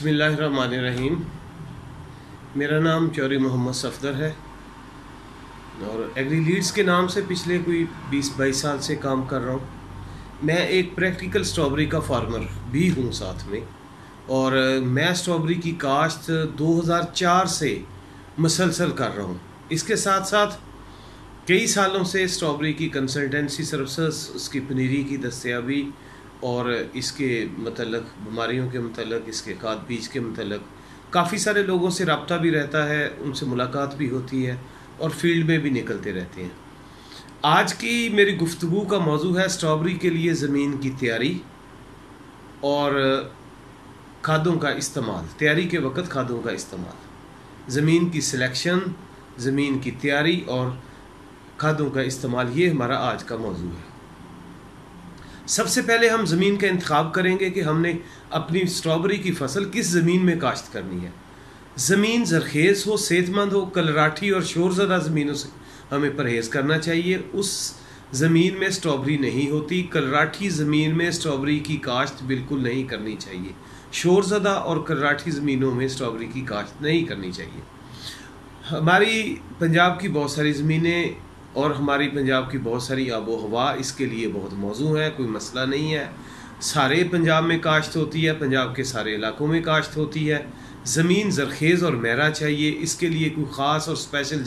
बिस्मिल्लाहिर्रहमानिर्रहीम। मेरा नाम चौधरी मोहम्मद सफदर है और एग्री लीड्स के नाम से पिछले कोई 20-22 साल से काम कर रहा हूँ। मैं एक प्रैक्टिकल स्ट्रॉबेरी का फार्मर भी हूँ साथ में, और मैं स्ट्रॉबेरी की काश्त 2004 से मुसलसल कर रहा हूँ। इसके साथ साथ कई सालों से स्ट्रॉबेरी की कंसल्टेंसी सर्विसेज, उसकी पनीरी की दस्तयाबी और इसके मतलब बीमारियों के मतलब, इसके खाद बीज के मतलब काफ़ी सारे लोगों से रब्ता भी रहता है, उनसे मुलाकात भी होती है और फील्ड में भी निकलते रहते हैं। आज की मेरी गुफ्तगू का मौजू है स्ट्रॉबेरी के लिए ज़मीन की तैयारी और खादों का इस्तेमाल। तैयारी के वक्त खादों का इस्तेमाल, ज़मीन की सिलेक्शन, ज़मीन की तैयारी और खादों का इस्तेमाल, ये हमारा आज का मौजू है। सबसे पहले हम ज़मीन का इंतखाब करेंगे कि हमने अपनी स्ट्रॉबेरी की फसल किस ज़मीन में काश्त करनी है। ज़मीन ज़रखेज़ हो, सेहतमंद हो, कलराठी और शोरज़दा ज़मीनों से हमें परहेज़ करना चाहिए। उस ज़मीन में स्ट्रॉबेरी नहीं होती। कलराठी ज़मीन में स्ट्रॉबेरी की काश्त बिल्कुल नहीं करनी चाहिए। शोरज़दा और कलराठी ज़मीनों में स्ट्रॉबेरी की काश्त नहीं करनी चाहिए। हमारी पंजाब की बहुत सारी ज़मीनें और हमारी पंजाब की बहुत सारी आबो हवा इसके लिए बहुत मौजू है, कोई मसला नहीं है। सारे पंजाब में काश्त होती है, पंजाब के सारे इलाकों में काश्त होती है। ज़मीन ज़रखेज़ और महरा चाहिए, इसके लिए कोई ख़ास और स्पेशल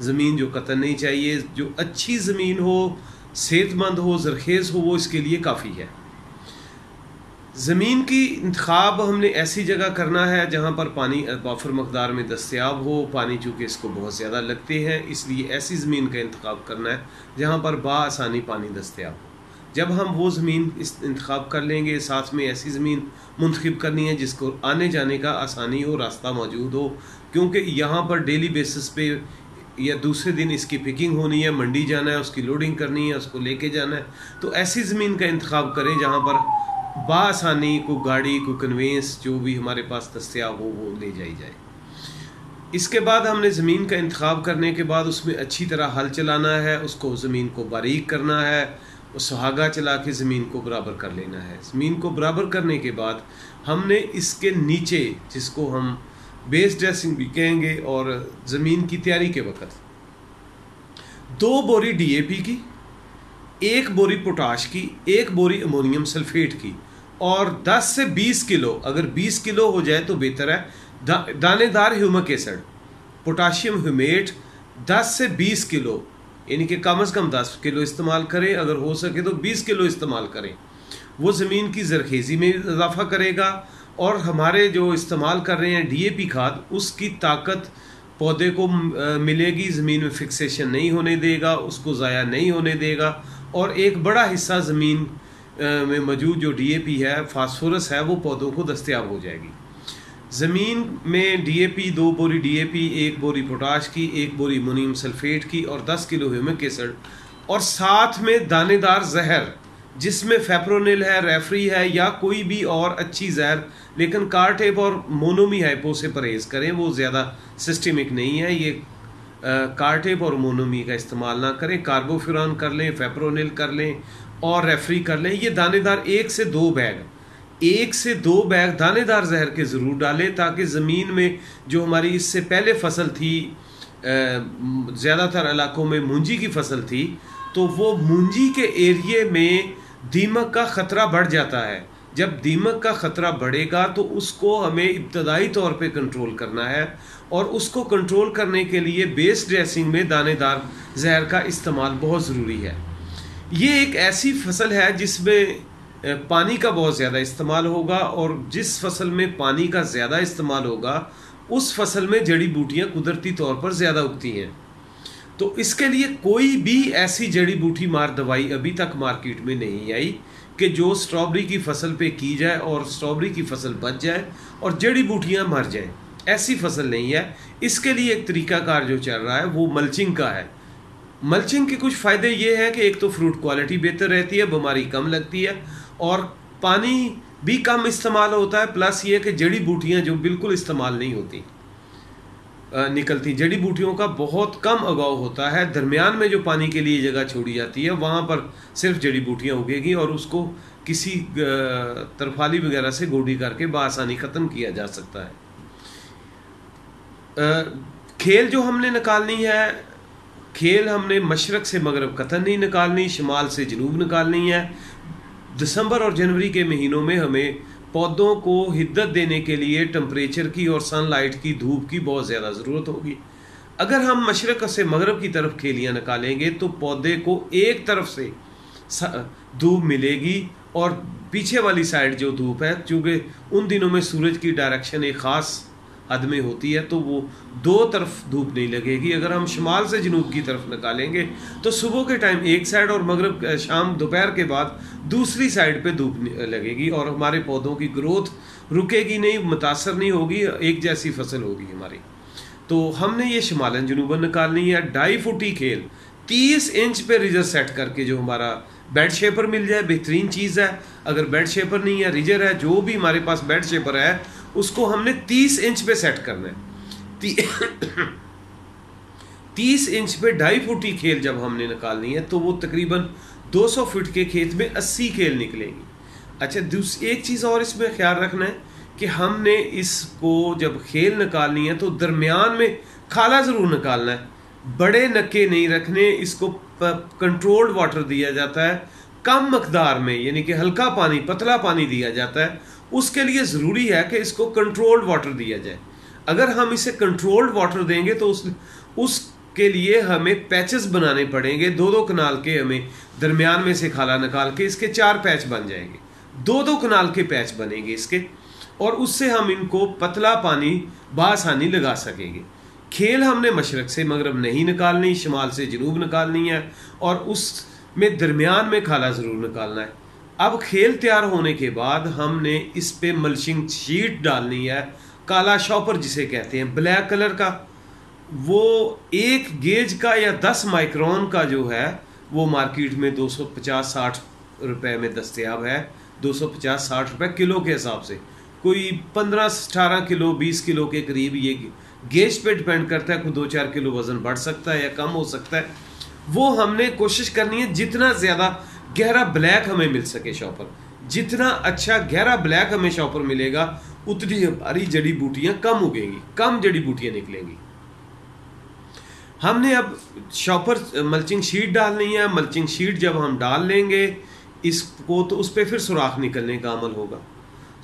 ज़मीन जो कतन नहीं चाहिए। जो अच्छी ज़मीन हो, सेहतमंद हो, ज़रखेज़ हो, वो इसके लिए काफ़ी है। ज़मीन की इंतखाब हमने ऐसी जगह करना है जहाँ पर पानी वाफर मकदार में दस्तयाब हो। पानी चूँकि इसको बहुत ज़्यादा लगते हैं, इसलिए ऐसी ज़मीन का इंतखाब करना है जहाँ पर बाआसानी पानी दस्तयाब हो। जब हम वो ज़मीन इंतखाब कर लेंगे, साथ में ऐसी ज़मीन मुंतखब करनी है जिसको आने जाने का आसानी हो, रास्ता मौजूद हो, क्योंकि यहाँ पर डेली बेसिस पे या दूसरे दिन इसकी पिकिंग होनी है, मंडी जाना है, उसकी लोडिंग करनी है, उसको लेके जाना है। तो ऐसी ज़मीन का इंतखाब करें जहाँ पर बासानी को गाड़ी को कन्वेंस जो भी हमारे पास दस्तयाब हो वो ले जाई जाए। इसके बाद हमने ज़मीन का इंतखाब करने के बाद उसमें अच्छी तरह हल चलाना है, उसको ज़मीन को बारीक करना है, उस सुहागा चला के ज़मीन को बराबर कर लेना है। ज़मीन को बराबर करने के बाद हमने इसके नीचे, जिसको हम बेस ड्रेसिंग भी कहेंगे, और ज़मीन की तैयारी के वक्त 2 बोरी DAP की, 1 बोरी पोटाश की, 1 बोरी अमोनियम सल्फेट की और 10 से 20 किलो, अगर 20 किलो हो जाए तो बेहतर है, दानेदार ह्यूमिक एसिड, पोटाशियम ह्यूमेट 10 से 20 किलो, यानी कि कम से कम 10 किलो इस्तेमाल करें, अगर हो सके तो 20 किलो इस्तेमाल करें। वो ज़मीन की ज़रखेज़ी में इजाफा करेगा और हमारे जो इस्तेमाल कर रहे हैं DAP खाद, उसकी ताकत पौधे को मिलेगी, ज़मीन में फिक्सेशन नहीं होने देगा, उसको ज़ाया नहीं होने देगा, और एक बड़ा हिस्सा ज़मीन में मौजूद जो DAP है, फास्फोरस है, वो पौधों को दस्तयाब हो जाएगी। ज़मीन में DAP 2 बोरी DAP, 1 बोरी पोटाश की, 1 बोरी अमोनियम सल्फेट की और 10 किलो ह्यूमिक एसिड, और साथ में दानेदार जहर जिसमें फेप्रोनिल है, रेफरी है या कोई भी और अच्छी जहर, लेकिन कार्टेप और मोनोमी हाइपो से परहेज़ करें, वो ज़्यादा सिस्टमिक नहीं है। ये कार्टेप और मोनोमी का इस्तेमाल ना करें। कार्बोफ्यूरान कर लें, फेप्रोनिल कर लें और रेफरी कर लें। ये दानेदार 1 से 2 बैग दानेदार जहर के ज़रूर डालें, ताकि ज़मीन में जो हमारी इससे पहले फसल थी, ज़्यादातर इलाकों में मूंजी की फसल थी, तो वो मूंजी के एरिए में दीमक का ख़तरा बढ़ जाता है। जब दीमक का ख़तरा बढ़ेगा तो उसको हमें इब्तदाई तौर पे कंट्रोल करना है, और उसको कंट्रोल करने के लिए बेस ड्रेसिंग में दानेदार जहर का इस्तेमाल बहुत ज़रूरी है। ये एक ऐसी फसल है जिसमें पानी का बहुत ज़्यादा इस्तेमाल होगा, और जिस फसल में पानी का ज़्यादा इस्तेमाल होगा उस फसल में जड़ी बूटियाँ कुदरती तौर पर ज़्यादा उगती हैं। तो इसके लिए कोई भी ऐसी जड़ी बूटी मार दवाई अभी तक मार्केट में नहीं आई कि जो स्ट्रॉबेरी की फसल पे की जाए और स्ट्रॉबेरी की फसल बच जाए और जड़ी बूटियाँ मर जाएं। ऐसी फसल नहीं है। इसके लिए एक तरीकाकार जो चल रहा है वो मल्चिंग का है। मल्चिंग के कुछ फ़ायदे ये हैं कि एक तो फ्रूट क्वालिटी बेहतर रहती है, बीमारी कम लगती है और पानी भी कम इस्तेमाल होता है। प्लस ये कि जड़ी बूटियाँ जो बिल्कुल इस्तेमाल नहीं होती निकलती, जड़ी बूटियों का बहुत कम उगाव होता है। दरमियान में जो पानी के लिए जगह छोड़ी जाती है वहाँ पर सिर्फ जड़ी बूटियाँ उगेगी और उसको किसी तरफाली वगैरह से गोडी करके बआसानी ख़त्म किया जा सकता है। खेल जो हमने निकालनी है, खेल हमने मशरक़ से मगरब कतन नहीं निकालनी, शुमाल से जनूब निकालनी है। दिसंबर और जनवरी के महीनों में हमें पौधों को हिद्दत देने के लिए टेम्परेचर की और सनलाइट की, धूप की बहुत ज़्यादा ज़रूरत होगी। अगर हम मशरक़ से मगरब की तरफ खेलियाँ निकालेंगे तो पौधे को एक तरफ से धूप मिलेगी और पीछे वाली साइड जो धूप है, चूँकि उन दिनों में सूरज की डायरेक्शन एक ख़ास हद में होती है, तो वो दो तरफ धूप नहीं लगेगी। अगर हम शुमाल से जनूब की तरफ निकालेंगे तो सुबह के टाइम एक साइड और मगरब शाम दोपहर के बाद दूसरी साइड पे धूप लगेगी और हमारे पौधों की ग्रोथ रुकेगी नहीं, मुतासर नहीं होगी, एक जैसी फसल होगी हमारी। तो हमने ये शुमालन जनूबन निकालनी है। 2.5 फुटी खेल 30 इंच पे रिजर सेट करके, जो हमारा बेड शेपर मिल जाए बेहतरीन चीज़ है। अगर बेड शेपर नहीं है, रिजर है, जो भी हमारे पास बेड शेपर है, उसको हमने 30 इंच पे सेट करना है। 30 इंच पे 2.5 फुटी खेल जब हमने निकालनी है तो वो तकरीबन 200 फुट के खेत में 80 खेल निकलेंगी। अच्छा, एक चीज़ और इसमें ख्याल रखना है कि हमने इसको जब खेल निकालनी है तो दरमियान में खाला ज़रूर निकालना है, बड़े नक्के नहीं रखने। इसको कंट्रोल्ड वाटर दिया जाता है, कम मकदार में, यानी कि हल्का पानी, पतला पानी दिया जाता है। उसके लिए ज़रूरी है कि इसको कंट्रोल्ड वाटर दिया जाए। अगर हम इसे कंट्रोल्ड वाटर देंगे तो उसके लिए हमें पैचेस बनाने पड़ेंगे, 2-2 कनाल के। हमें दरमियान में से खाला निकाल के इसके 4 पैच बन जाएंगे, 2-2 कनाल के पैच बनेंगे इसके, और उससे हम इनको पतला पानी बआसानी लगा सकेंगे। खेल हमने मशरक़ से मगरब नहीं निकालनी, शुमाल से जनूब निकालनी है, और उसमें दरमियान में खाला ज़रूर निकालना है। अब खेल तैयार होने के बाद हमने इस पे मल्चिंग शीट डालनी है, काला शॉपर जिसे कहते हैं, ब्लैक कलर का। वो 1 गेज का या 10 माइक्रोन का जो है वो मार्केट में 250-60 रुपए में दस्तयाब है। 250-60 रुपए किलो के हिसाब से, कोई 15-18 किलो 20 किलो के करीब। ये गेज पे डिपेंड करता है, कोई 2-4 किलो वज़न बढ़ सकता है या कम हो सकता है। वो हमने कोशिश करनी है जितना ज़्यादा गहरा ब्लैक हमें मिल सके शॉपर, जितना अच्छा गहरा ब्लैक हमें शॉपर मिलेगा उतनी हमारी जड़ी बूटियाँ कम उगेंगी, कम जड़ी बूटियाँ निकलेंगी। हमने अब शॉपर मल्चिंग शीट डालनी है। मल्चिंग शीट जब हम डाल लेंगे इसको तो उस पर फिर सुराख निकलने का अमल होगा।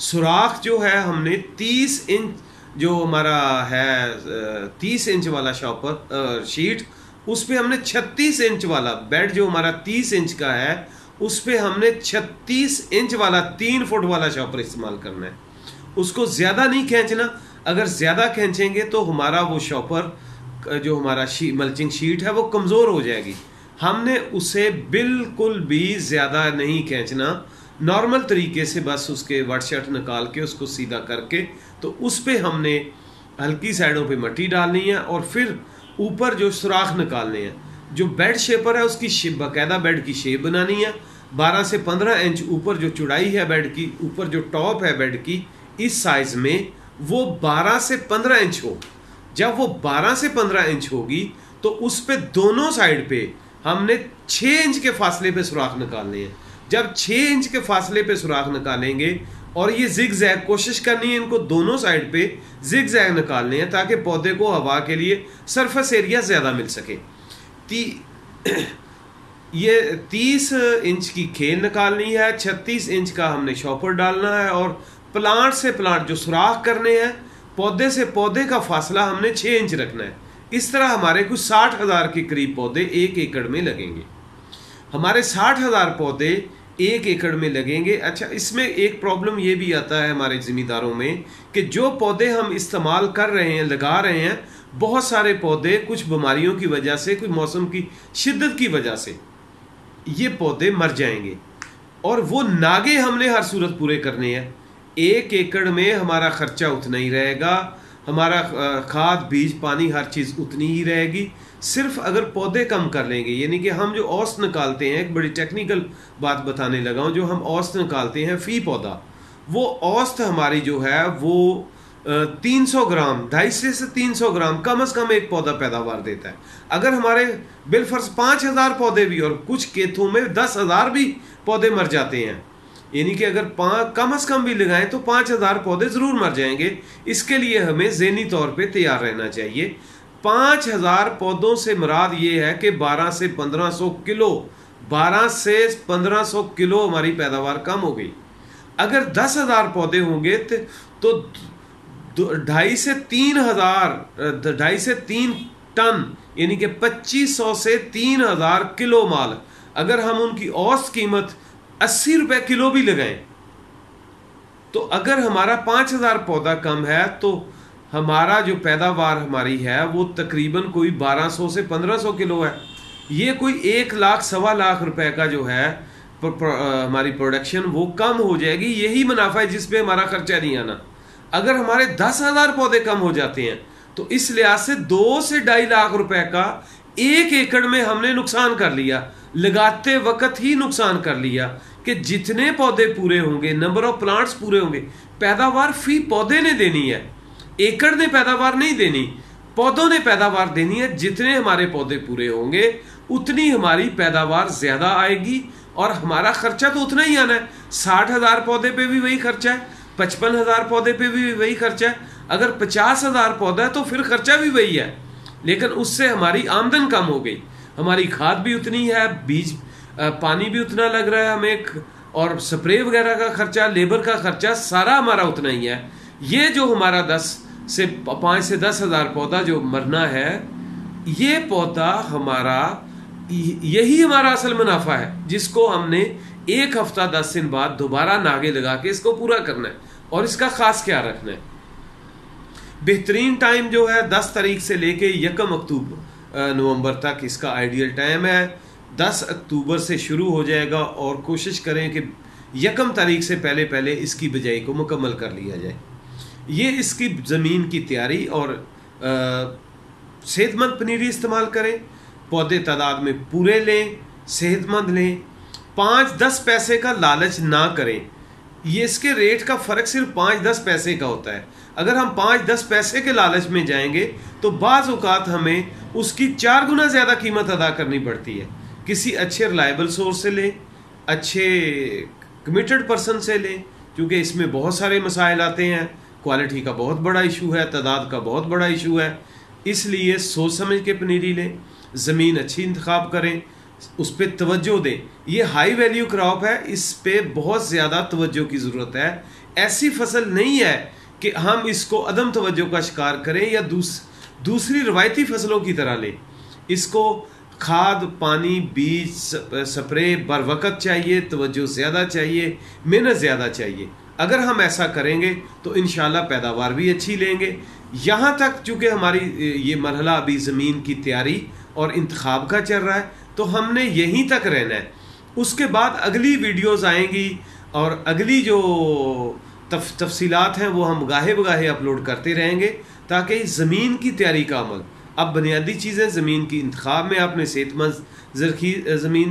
सुराख जो है हमने 30 इंच जो हमारा है 30 इंच वाला शॉपर शीट, उस पर हमने 36 इंच वाला बेड जो हमारा 30 इंच का है उस पर हमने 36 इंच वाला 3 फुट वाला शॉपर इस्तेमाल करना है। उसको ज़्यादा नहीं खींचना, अगर ज़्यादा खींचेंगे तो हमारा वो शॉपर जो हमारा मल्चिंग शीट है वो कमज़ोर हो जाएगी। हमने उसे बिल्कुल भी ज़्यादा नहीं खींचना, नॉर्मल तरीके से बस उसके वट शट निकाल के उसको सीधा करके तो उस पर हमने हल्की साइडों पे मिट्टी डालनी है और फिर ऊपर जो सुराख निकालने हैं। जो बेड शेपर है उसकी बाकायदा बेड की शेप बनानी है। 12 से 15 इंच ऊपर जो चौड़ाई है बेड की, ऊपर जो टॉप है बेड की, इस साइज़ में वो 12 से 15 इंच हो। जब वो 12 से 15 इंच होगी तो उस पे दोनों साइड पे हमने 6 इंच के फासले पे सुराख निकालने हैं। जब 6 इंच के फासले पे सुराख निकालेंगे और ये जिग जैग कोशिश करनी है, इनको दोनों साइड पे जिग जैग निकालने हैं ताकि पौधे को हवा के लिए सरफेस एरिया ज़्यादा मिल सके। ये 30 इंच की खेल निकालनी है, 36 इंच का हमने शॉपर डालना है और प्लांट से प्लांट जो सुराख करने हैं, पौधे से पौधे का फासला हमने 6 इंच रखना है। इस तरह हमारे कुछ 60,000 के करीब पौधे 1 एकड़ में लगेंगे। हमारे 60,000 पौधे 1 एकड़ में लगेंगे। अच्छा, इसमें एक प्रॉब्लम ये भी आता है हमारे ज़मींदारों में कि जो पौधे हम इस्तेमाल कर रहे हैं, लगा रहे हैं, बहुत सारे पौधे कुछ बीमारियों की वजह से, कुछ मौसम की शिद्दत की वजह से ये पौधे मर जाएंगे और वो नागे हमने हर सूरत पूरे करने हैं। 1 एकड़ में हमारा खर्चा उतना ही रहेगा, हमारा खाद बीज पानी हर चीज़ उतनी ही रहेगी। सिर्फ अगर पौधे कम कर लेंगे, यानी कि हम जो औसत निकालते हैं, एक बड़ी टेक्निकल बात बताने लगा हूँ, जो हम औसत निकालते हैं फ़ी पौधा, वो औसत हमारी जो है वो 300 ग्राम, 250 से 300 ग्राम कम से कम एक पौधा पैदावार देता है। अगर हमारे बिलफर्ज 5,000 पौधे भी और कुछ खेतों में 10,000 भी पौधे मर जाते हैं यानी कि अगर कम से कम भी लगाएं तो 5000 पौधे ज़रूर मर जाएंगे। इसके लिए हमें ज़हनी तौर पे तैयार रहना चाहिए। 5000 पौधों से मुराद ये है कि 12 से 1500 किलो 12 से 1500 किलो हमारी पैदावार कम हो गई। अगर 10,000 पौधे होंगे तो 2.5 से 3 टन यानी कि 2500 से 3000 किलो माल, अगर हम उनकी औसत कीमत 80 रुपए किलो भी लगाएं तो अगर हमारा 5000 पौधा कम है तो हमारा जो पैदावार हमारी है वो तकरीबन कोई 1200 से 1500 किलो है। ये कोई 1 लाख सवा लाख रुपए का जो है हमारी प्रोडक्शन वो कम हो जाएगी। यही मुनाफा है जिस पे हमारा खर्चा नहीं आना। अगर हमारे 10,000 पौधे कम हो जाते हैं तो इस लिहाज से 2 से 2.5 लाख रुपए का 1 एकड़ में हमने नुकसान कर लिया, लगाते वक्त ही नुकसान कर लिया कि जितने पौधे पूरे होंगे, नंबर ऑफ प्लांट्स पूरे होंगे, पैदावार फी पौधे ने देनी है, एकड़ ने पैदावार नहीं देनी, पौधों ने पैदावार देनी है। जितने हमारे पौधे पूरे होंगे उतनी हमारी पैदावार ज्यादा आएगी और हमारा खर्चा तो उतना ही आना है। 60,000 पौधे पे भी वही खर्चा है, 55,000 पौधे पे भी वही खर्चा है। अगर 50,000 पौधा है तो फिर खर्चा भी वही है, लेकिन उससे हमारी आमदन कम हो गई। हमारी खाद भी उतनी है, बीज पानी भी उतना लग रहा है हमें, और स्प्रे वगैरह का खर्चा, लेबर का खर्चा सारा हमारा उतना ही है। ये जो हमारा 5 से 10,000 पौधा जो मरना है, ये पौधा हमारा यही हमारा असल मुनाफा है, जिसको हमने 1 हफ्ता 10 दिन बाद दोबारा नागे लगा के इसको पूरा करना है। और इसका खास क्या रखना है, बेहतरीन टाइम जो है 10 तारीख से लेके 1 नवंबर तक इसका आइडियल टाइम है। 10 अक्टूबर से शुरू हो जाएगा और कोशिश करें कि 1 तारीख से पहले पहले इसकी बिजाई को मुकम्मल कर लिया जाए। ये इसकी ज़मीन की तैयारी और सेहतमंद पनीरी इस्तेमाल करें, पौधे तादाद में पूरे लें, सेहतमंद लें, 5-10 पैसे का लालच ना करें। ये इसके रेट का फ़र्क सिर्फ 5-10 पैसे का होता है। अगर हम 5-10 पैसे के लालच में जाएंगे तो बाज़ औक़ात हमें उसकी 4 गुना ज़्यादा कीमत अदा करनी पड़ती है। किसी अच्छे रिलायबल सोर्स से लें, अच्छे कमिटेड पर्सन से लें, क्योंकि इसमें बहुत सारे मसाइल आते हैं। क्वालिटी का बहुत बड़ा इशू है, तादाद का बहुत बड़ा इशू है, इसलिए सोच समझ के पनीरी लें, ज़मीन अच्छी इंतखाब करें, उस पर तवज्जो दें। ये हाई वैल्यू क्रॉप है, इस पे बहुत ज़्यादा तवज्जो की ज़रूरत है। ऐसी फसल नहीं है कि हम इसको अदम तवज्जो का शिकार करें या दूसरी रवायती फसलों की तरह लें। इसको खाद, पानी, बीज, स्प्रे बर वक़्त चाहिए, तवज्जो ज़्यादा चाहिए, मेहनत ज़्यादा चाहिए। अगर हम ऐसा करेंगे तो इंशाल्लाह पैदावार भी अच्छी लेंगे। यहाँ तक चूँकि हमारी ये मरहला अभी ज़मीन की तैयारी और इंतखाब का चल रहा है, तो हमने यहीं तक रहना है। उसके बाद अगली वीडियोस आएंगी और अगली जो तफसीलात हैं वो हम गाहे बगाहे अपलोड करते रहेंगे, ताकि ज़मीन की तैयारी का अमल, अब बुनियादी चीज़ें ज़मीन की इंतखाब में आपने सेहतमंद ज़मीन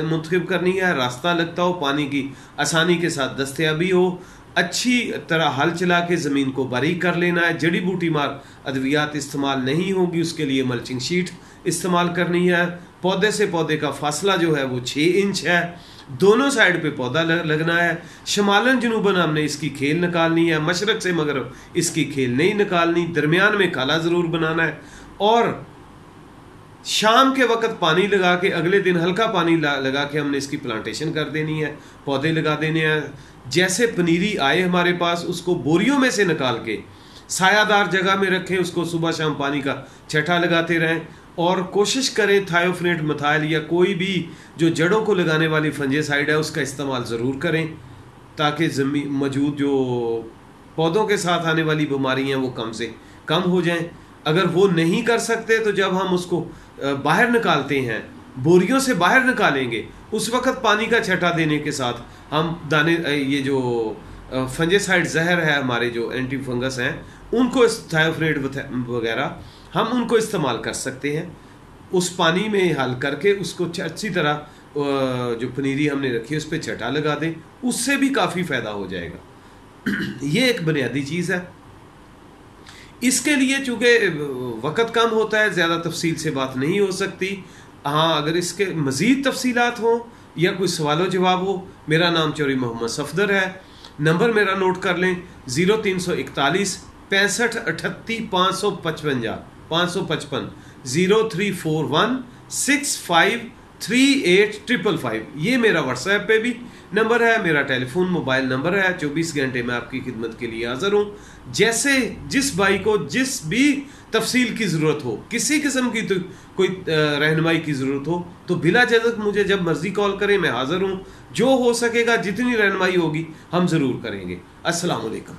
मुंतखब करनी है, रास्ता लगता हो, पानी की आसानी के साथ दस्तयाबी हो, अच्छी तरह हल चला के ज़मीन को बारीक कर लेना है। जड़ी बूटी मार अद्वियात इस्तेमाल नहीं होगी, उसके लिए मल्चिंग शीट इस्तेमाल करनी है। पौधे से पौधे का फासला जो है वो 6 इंच है, दोनों साइड पे पौधा लगना है। शमालन जनूबन हमने इसकी खेल निकालनी है, मशरक से मगरब इसकी खेल नहीं निकालनी, दरमियान में काला ज़रूर बनाना है। और शाम के वक्त पानी लगा के, अगले दिन हल्का पानी लगा के हमने इसकी प्लांटेशन कर देनी है, पौधे लगा देने हैं। जैसे पनीरी आए हमारे पास, उसको बोरियों में से निकाल के सायादार जगह में रखें, उसको सुबह शाम पानी का छठा लगाते रहें और कोशिश करें थायोफनेट मिथाइल या कोई भी जो जड़ों को लगाने वाली फंजीसाइड है उसका इस्तेमाल ज़रूर करें, ताकि ज़मीन मौजूद जो पौधों के साथ आने वाली बीमारियां वो कम से कम हो जाएं। अगर वो नहीं कर सकते तो जब हम उसको बाहर निकालते हैं, बोरियों से बाहर निकालेंगे, उस वक्त पानी का छठा देने के साथ हम दाने, ये जो फंजीसाइड जहर है हमारे जो एंटी फंगस हैं, उनको थायोफनेट वगैरह हम उनको इस्तेमाल कर सकते हैं। उस पानी में हल करके उसको अच्छी तरह जो पनीरी हमने रखी है उस पर छटा लगा दें, उससे भी काफ़ी फ़ायदा हो जाएगा। ये एक बुनियादी चीज़ है। इसके लिए चूँकि वक़्त कम होता है, ज़्यादा तफसील से बात नहीं हो सकती। हाँ, अगर इसके मज़ीद तफसीलात हों या कोई सवालो जवाब हो। मेरा नाम चौधरी मोहम्मद सफदर है। नंबर मेरा नोट कर लें 0341 65 38 555 0341 65 3855। ये मेरा व्हाट्सएप पे भी नंबर है, मेरा टेलीफोन मोबाइल नंबर है। 24 घंटे में आपकी खिदमत के लिए हाजिर हूँ। जैसे जिस भाई को जिस भी तफसील की ज़रूरत हो, किसी किस्म की तो कोई रहनुमाई की ज़रूरत हो, तो बिला झिझक मुझे जब मर्ज़ी कॉल करें, मैं हाज़िर हूँ। जो हो सकेगा, जितनी रहनुमाई होगी हम ज़रूर करेंगे। अस्सलाम वालेकुम।